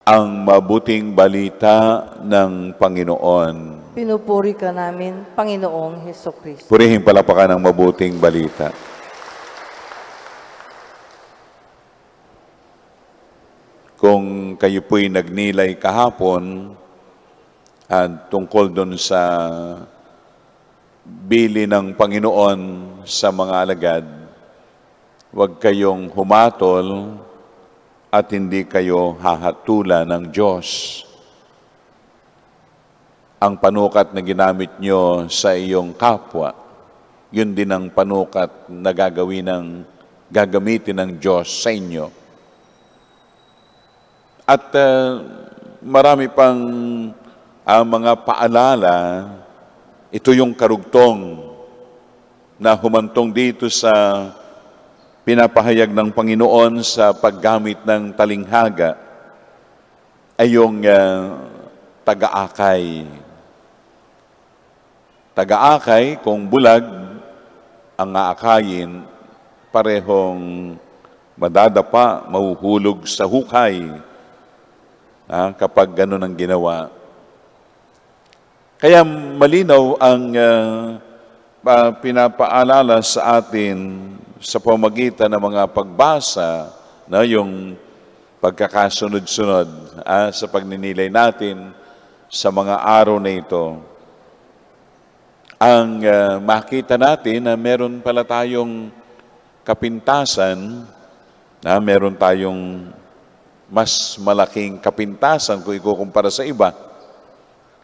ang mabuting balita ng Panginoon. Pinupuri ka namin, Panginoong Hesukristo. Purihin palapakan ang mabuting balita. Kung kayo po'y nagnilay kahapon at tungkol doon sa bili ng Panginoon sa mga alagad, huwag kayong humatol at hindi kayo hahatulan ng Diyos. Ang panukat na ginamit nyo sa iyong kapwa, yun din ang panukat na gagamitin ng Diyos sa inyo. At marami pang mga paalala, ito yung karugtong na humantong dito sa pinapahayag ng Panginoon sa paggamit ng talinghaga ay yung taga-akay. Taga-akay, kung bulag ang aakayin, parehong madadapa, mahuhulog sa hukay kapag gano'n ang ginawa. Kaya malinaw ang pinapaalala sa atin sa pamagitan ng mga pagbasa na yung pagkakasunod-sunod sa pagninilay natin sa mga araw na ito. Ang makita natin na meron pala tayong kapintasan, meron tayong mas malaking kapintasan kung ikukumpara sa iba.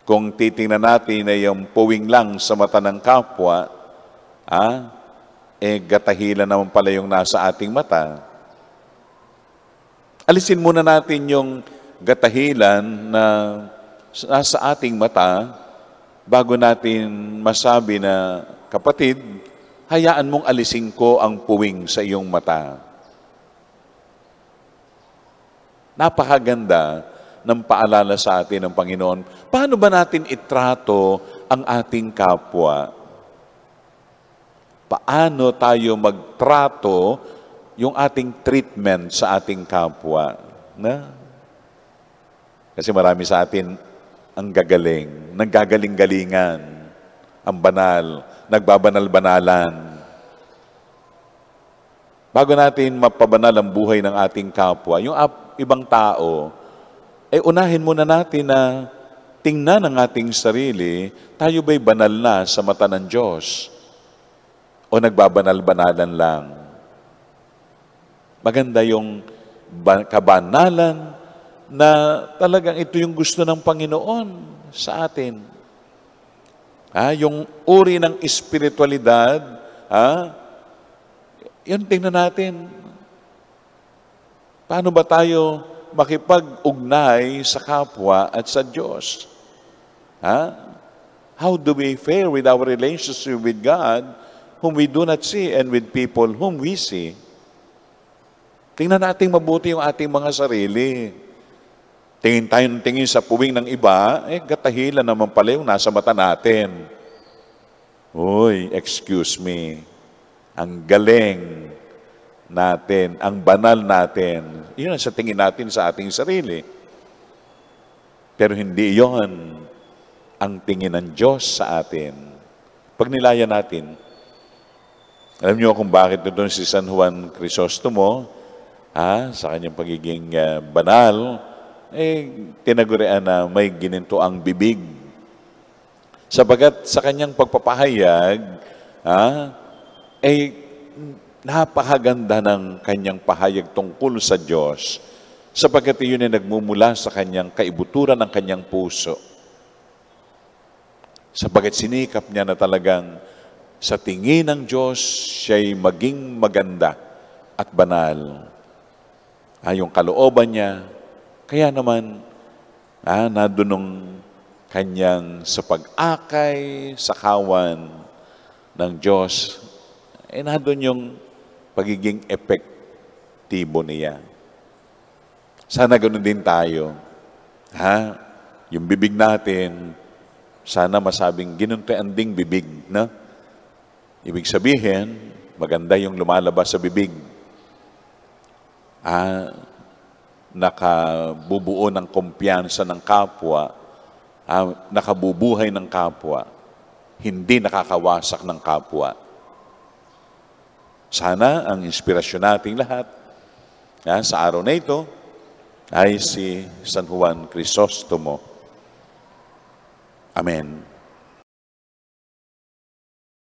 Kung titingnan natin na yung puwing lang sa mata ng kapwa, gatahilan naman pala yung nasa ating mata. Alisin muna natin yung gatahilan na nasa ating mata bago natin masabi na, kapatid, hayaan mong alisin ko ang puwing sa iyong mata. Napakaganda ng paalala sa atin ng Panginoon. Paano ba natin itrato ang ating kapwa? Paano tayo magtrato yung ating treatment sa ating kapwa? Kasi marami sa atin ang gagaling, naggagaling-galingan, ang banal, nagbabanal-banalan. Bago natin mapabanal ang buhay ng ating kapwa, yung ibang tao, unahin muna natin na tingnan ang ating sarili, tayo ba'y banal na sa mata ng Diyos? O nagbabanal-banalan lang? Maganda yung kabanalan na talagang ito yung gusto ng Panginoon sa atin. Yung uri ng espiritualidad, yun tingnan natin. Paano ba tayo makipag-ugnay sa kapwa at sa Diyos? How do we fare with our relationship with God whom we do not see and with people whom we see? Tingnan natin mabuti yung ating mga sarili. Tingin tayo ng tingin sa puwing ng iba, gatahilan naman pala yung nasa mata natin. Uy, excuse me. Ang galing natin, ang banal natin, yun ang sa tingin natin sa ating sarili. Pero hindi yon ang tingin ng Diyos sa atin. Pag nilaya natin, alam niyo kung bakit doon si San Juan Crisostomo, sa kanyang pagiging banal, tinagurian na may gininto ang bibig. Sapagat sa kanyang pagpapahayag, napakaganda ng kanyang pahayag tungkol sa Diyos, sapagkat iyon ay nagmumula sa kanyang kaibuturan ng kanyang puso. Sapagkat sinikap niya na talagang sa tingin ng Diyos, siya'y maging maganda at banal. Yung kalooban niya, kaya naman, nadunong kanyang sa pag-akay, sa kawan ng Diyos, nandun yung pagiging epektibo niya. Sana ganoon din tayo. Yung bibig natin, sana masabing ginuntian ding bibig, no? Ibig sabihin, maganda yung lumalabas sa bibig. nakabubuo ng kumpiyansa ng kapwa, nakabubuhay ng kapwa, hindi nakakawasak ng kapwa. Sana ang inspirasyon nating lahat sa araw na ito ay si San Juan Crisostomo. Amen.